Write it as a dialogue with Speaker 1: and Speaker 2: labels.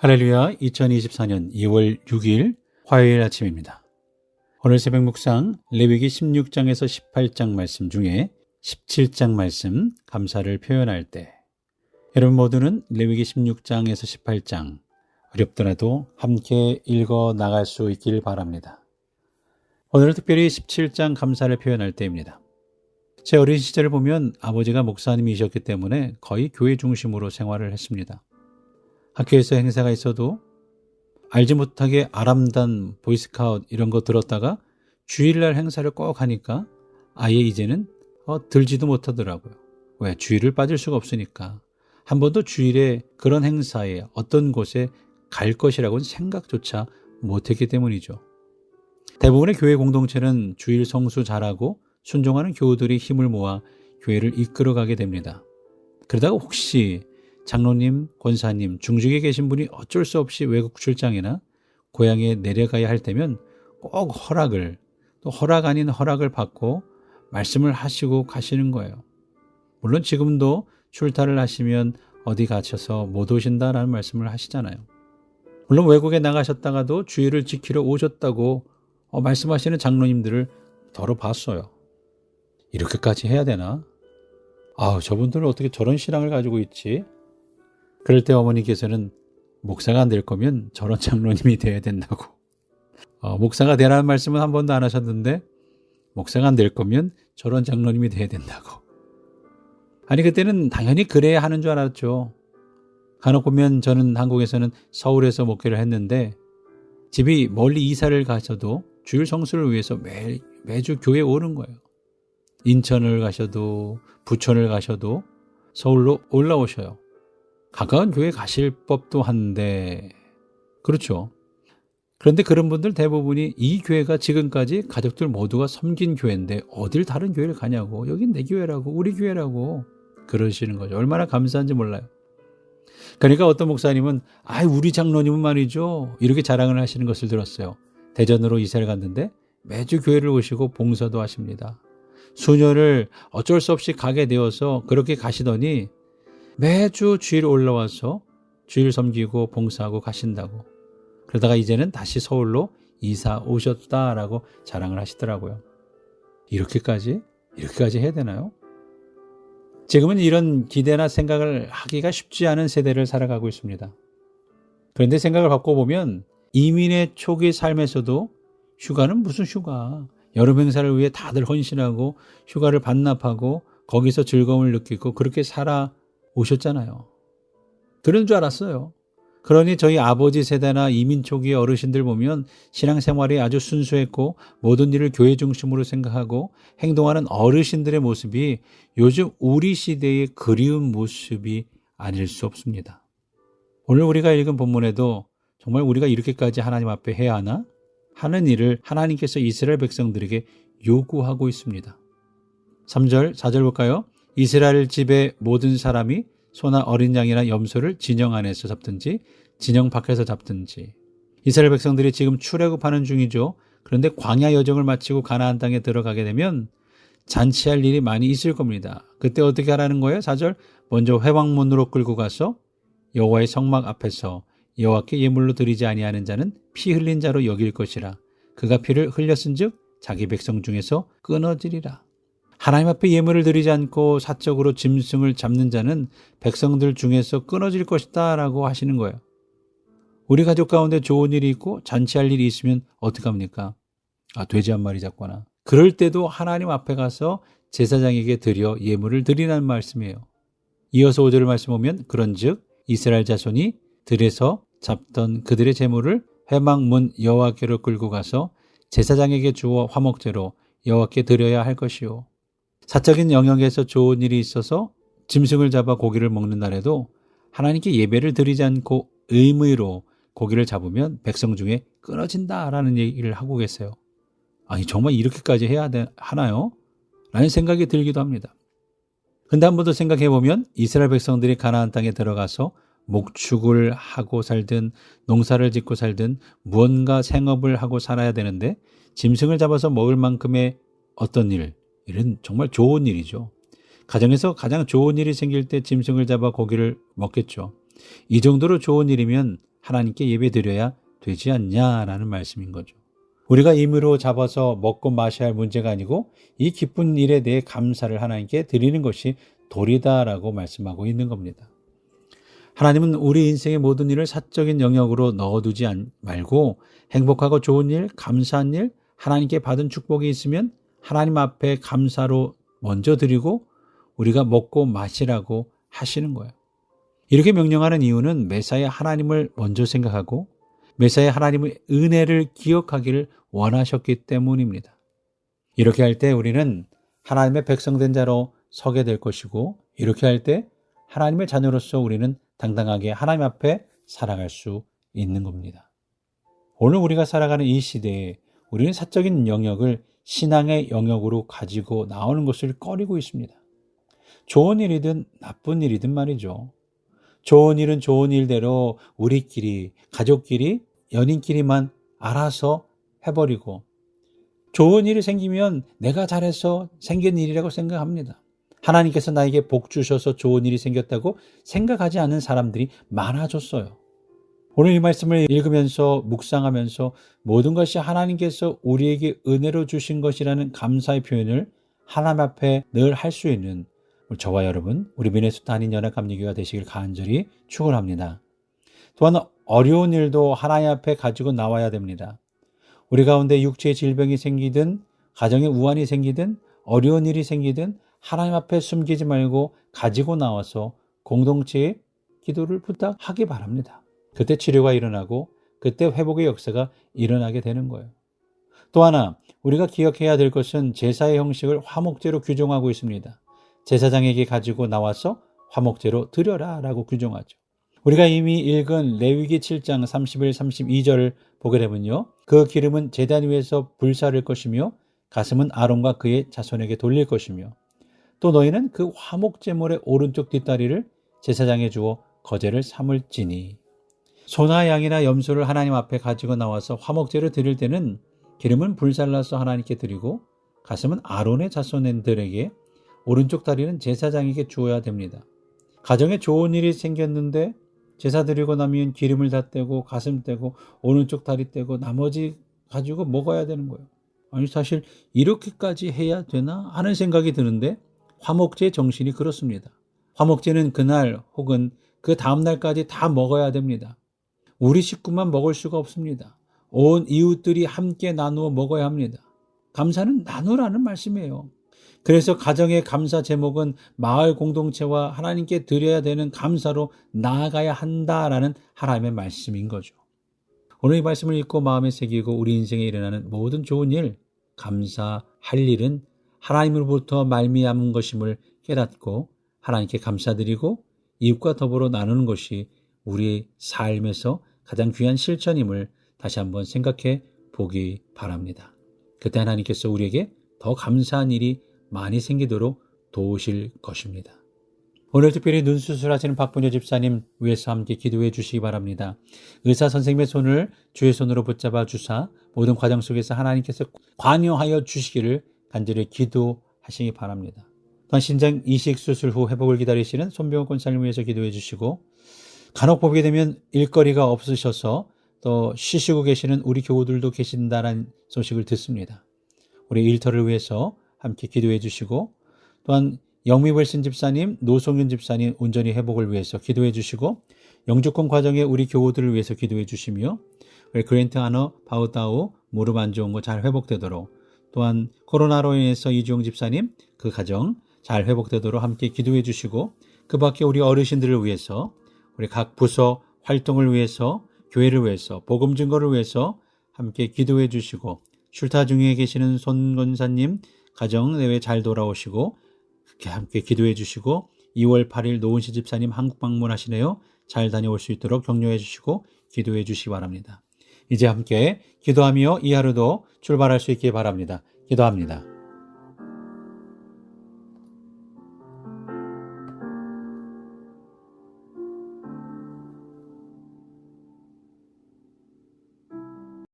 Speaker 1: 할렐루야, 2024년 2월 6일 화요일 아침입니다. 오늘 새벽 묵상 레위기 16장에서 18장 말씀 중에 17장 말씀 감사를 표현할 때, 여러분 모두는 레위기 16장에서 18장 어렵더라도 함께 읽어 나갈 수 있길 바랍니다. 오늘은 특별히 17장 감사를 표현할 때입니다. 제 어린 시절을 보면 아버지가 목사님이셨기 때문에 거의 교회 중심으로 생활을 했습니다. 학교에서 행사가 있어도 알지 못하게 아람단, 보이스카웃 이런 거 들었다가 주일날 행사를 꼭 하니까 아예 이제는 들지도 못하더라고요. 왜? 주일을 빠질 수가 없으니까. 한 번도 주일에 그런 행사에 어떤 곳에 갈 것이라고는 생각조차 못했기 때문이죠. 대부분의 교회 공동체는 주일 성수 잘하고 순종하는 교우들이 힘을 모아 교회를 이끌어가게 됩니다. 그러다가 혹시 장로님, 권사님, 중직에 계신 분이 어쩔 수 없이 외국 출장이나 고향에 내려가야 할 때면 꼭 허락을, 또 허락 아닌 허락을 받고 말씀을 하시고 가시는 거예요. 물론 지금도 출타를 하시면 어디 갇혀서 못 오신다라는 말씀을 하시잖아요. 물론 외국에 나가셨다가도 주의를 지키러 오셨다고 말씀하시는 장로님들을 더러 봤어요. 이렇게까지 해야 되나? 저분들은 어떻게 저런 신앙을 가지고 있지? 그럴 때 어머니께서는 목사가 안 될 거면 저런 장로님이 돼야 된다고. 목사가 되라는 말씀은 한 번도 안 하셨는데 목사가 안 될 거면 저런 장로님이 돼야 된다고. 아니 그때는 당연히 그래야 하는 줄 알았죠. 간혹 보면 저는 한국에서는 서울에서 목회를 했는데 집이 멀리 이사를 가셔도 주일 성수를 위해서 매주 교회에 오는 거예요. 인천을 가셔도 부천을 가셔도 서울로 올라오셔요. 가까운 교회 가실 법도 한데, 그렇죠. 그런데 그런 분들 대부분이 이 교회가 지금까지 가족들 모두가 섬긴 교회인데 어딜 다른 교회를 가냐고, 여긴 내 교회라고, 우리 교회라고 그러시는 거죠. 얼마나 감사한지 몰라요. 그러니까 어떤 목사님은 우리 장로님은 말이죠, 이렇게 자랑을 하시는 것을 들었어요. 대전으로 이사를 갔는데 매주 교회를 오시고 봉사도 하십니다. 수년을 어쩔 수 없이 가게 되어서 그렇게 가시더니 매주 주일 올라와서 주일 섬기고 봉사하고 가신다고. 그러다가 이제는 다시 서울로 이사 오셨다라고 자랑을 하시더라고요. 이렇게까지 해야 되나요? 지금은 이런 기대나 생각을 하기가 쉽지 않은 세대를 살아가고 있습니다. 그런데 생각을 바꿔보면 이민의 초기 삶에서도 휴가는 무슨 휴가. 여름 행사를 위해 다들 헌신하고 휴가를 반납하고 거기서 즐거움을 느끼고 그렇게 오셨잖아요. 그런 줄 알았어요. 그러니 저희 아버지 세대나 이민 초기의 어르신들 보면 신앙생활이 아주 순수했고 모든 일을 교회 중심으로 생각하고 행동하는 어르신들의 모습이 요즘 우리 시대의 그리운 모습이 아닐 수 없습니다. 오늘 우리가 읽은 본문에도 정말 우리가 이렇게까지 하나님 앞에 해야 하나? 하는 일을 하나님께서 이스라엘 백성들에게 요구하고 있습니다. 3절, 4절 볼까요? 이스라엘 집의 모든 사람이 소나 어린 양이나 염소를 진영 안에서 잡든지 진영 밖에서 잡든지. 이스라엘 백성들이 지금 출애굽하는 중이죠. 그런데 광야 여정을 마치고 가나안 땅에 들어가게 되면 잔치할 일이 많이 있을 겁니다. 그때 어떻게 하라는 거예요? 4절, 먼저 회막문으로 끌고 가서 여호와의 성막 앞에서 여호와께 예물로 드리지 아니하는 자는 피 흘린 자로 여길 것이라. 그가 피를 흘렸은즉 자기 백성 중에서 끊어지리라. 하나님 앞에 예물을 드리지 않고 사적으로 짐승을 잡는 자는 백성들 중에서 끊어질 것이다 라고 하시는 거예요. 우리 가족 가운데 좋은 일이 있고 잔치할 일이 있으면 어떡합니까? 돼지 한 마리 잡거나. 그럴 때도 하나님 앞에 가서 제사장에게 드려 예물을 드리라는 말씀이에요. 이어서 5절을 말씀 보면 그런즉 이스라엘 자손이 들에서 잡던 그들의 제물을 회막문 여호와께로 끌고 가서 제사장에게 주어 화목제로 여호와께 드려야 할 것이요. 사적인 영역에서 좋은 일이 있어서 짐승을 잡아 고기를 먹는 날에도 하나님께 예배를 드리지 않고 의무로 고기를 잡으면 백성 중에 끊어진다라는 얘기를 하고 계세요. 정말 이렇게까지 해야 하나요? 라는 생각이 들기도 합니다. 근데 한 번 더 생각해 보면 이스라엘 백성들이 가나안 땅에 들어가서 목축을 하고 살든 농사를 짓고 살든 무언가 생업을 하고 살아야 되는데 짐승을 잡아서 먹을 만큼의 어떤 일은 정말 좋은 일이죠. 가정에서 가장 좋은 일이 생길 때 짐승을 잡아 고기를 먹겠죠. 이 정도로 좋은 일이면 하나님께 예배드려야 되지 않냐라는 말씀인 거죠. 우리가 임의로 잡아서 먹고 마셔야 할 문제가 아니고 이 기쁜 일에 대해 감사를 하나님께 드리는 것이 도리다라고 말씀하고 있는 겁니다. 하나님은 우리 인생의 모든 일을 사적인 영역으로 넣어두지 말고 행복하고 좋은 일, 감사한 일, 하나님께 받은 축복이 있으면 하나님 앞에 감사로 먼저 드리고 우리가 먹고 마시라고 하시는 거예요. 이렇게 명령하는 이유는 매사에 하나님을 먼저 생각하고 매사에 하나님의 은혜를 기억하기를 원하셨기 때문입니다. 이렇게 할 때 우리는 하나님의 백성된 자로 서게 될 것이고 이렇게 할 때 하나님의 자녀로서 우리는 당당하게 하나님 앞에 살아갈 수 있는 겁니다. 오늘 우리가 살아가는 이 시대에 우리는 사적인 영역을 신앙의 영역으로 가지고 나오는 것을 꺼리고 있습니다. 좋은 일이든 나쁜 일이든 말이죠. 좋은 일은 좋은 일대로 우리끼리, 가족끼리, 연인끼리만 알아서 해버리고 좋은 일이 생기면 내가 잘해서 생긴 일이라고 생각합니다. 하나님께서 나에게 복 주셔서 좋은 일이 생겼다고 생각하지 않는 사람들이 많아졌어요. 오늘 이 말씀을 읽으면서 묵상하면서 모든 것이 하나님께서 우리에게 은혜로 주신 것이라는 감사의 표현을 하나님 앞에 늘 할 수 있는 저와 여러분, 우리 미네소타 한인연합감리교회가 되시길 간절히 축원합니다. 또한 어려운 일도 하나님 앞에 가지고 나와야 됩니다. 우리 가운데 육체의 질병이 생기든 가정에 우환이 생기든 어려운 일이 생기든 하나님 앞에 숨기지 말고 가지고 나와서 공동체에 기도를 부탁하기 바랍니다. 그때 치료가 일어나고 그때 회복의 역사가 일어나게 되는 거예요. 또 하나 우리가 기억해야 될 것은 제사의 형식을 화목제로 규정하고 있습니다. 제사장에게 가지고 나와서 화목제로 드려라 라고 규정하죠. 우리가 이미 읽은 레위기 7장 31, 32절을 보게 되면요. 그 기름은 제단 위에서 불사를 것이며 가슴은 아론과 그의 자손에게 돌릴 것이며 또 너희는 그 화목제물의 오른쪽 뒷다리를 제사장에 주어 거제를 삼을지니. 소나 양이나 염소를 하나님 앞에 가지고 나와서 화목제를 드릴 때는 기름은 불살라서 하나님께 드리고 가슴은 아론의 자손들에게 오른쪽 다리는 제사장에게 주어야 됩니다. 가정에 좋은 일이 생겼는데 제사 드리고 나면 기름을 다 떼고 가슴 떼고 오른쪽 다리 떼고 나머지 가지고 먹어야 되는 거예요. 아니 사실 이렇게까지 해야 되나 하는 생각이 드는데 화목제의 정신이 그렇습니다. 화목제는 그날 혹은 그 다음날까지 다 먹어야 됩니다. 우리 식구만 먹을 수가 없습니다. 온 이웃들이 함께 나누어 먹어야 합니다. 감사는 나누라는 말씀이에요. 그래서 가정의 감사 제목은 마을 공동체와 하나님께 드려야 되는 감사로 나아가야 한다라는 하나님의 말씀인 거죠. 오늘 이 말씀을 읽고 마음에 새기고 우리 인생에 일어나는 모든 좋은 일, 감사할 일은 하나님으로부터 말미암은 것임을 깨닫고 하나님께 감사드리고 이웃과 더불어 나누는 것이 우리의 삶에서 가장 귀한 실천임을 다시 한번 생각해 보기 바랍니다. 그때 하나님께서 우리에게 더 감사한 일이 많이 생기도록 도우실 것입니다. 오늘 특별히 눈 수술하시는 박분효 집사님 위해서 함께 기도해 주시기 바랍니다. 의사 선생님의 손을 주의 손으로 붙잡아 주사 모든 과정 속에서 하나님께서 관여하여 주시기를 간절히 기도하시기 바랍니다. 또한 신장 이식 수술 후 회복을 기다리시는 손병호 권사님 위해서 기도해 주시고 간혹 보게 되면 일거리가 없으셔서 또 쉬시고 계시는 우리 교우들도 계신다는 소식을 듣습니다. 우리 일터를 위해서 함께 기도해 주시고 또한 영미벌신 집사님, 노송윤 집사님 온전히 회복을 위해서 기도해 주시고 영주권 과정에 우리 교우들을 위해서 기도해 주시며 우리 그랜트 아너 바우다우 무릎 안 좋은 거 잘 회복되도록 또한 코로나로 인해서 이주영 집사님 그 가정 잘 회복되도록 함께 기도해 주시고 그 밖에 우리 어르신들을 위해서 우리 각 부서 활동을 위해서 교회를 위해서 복음 증거를 위해서 함께 기도해 주시고 출타 중에 계시는 손 권사님 가정 내외 잘 돌아오시고 함께 기도해 주시고 2월 8일 노은시 집사님 한국 방문하시네요. 잘 다녀올 수 있도록 격려해 주시고 기도해 주시기 바랍니다. 이제 함께 기도하며 이 하루도 출발할 수 있기 바랍니다. 기도합니다.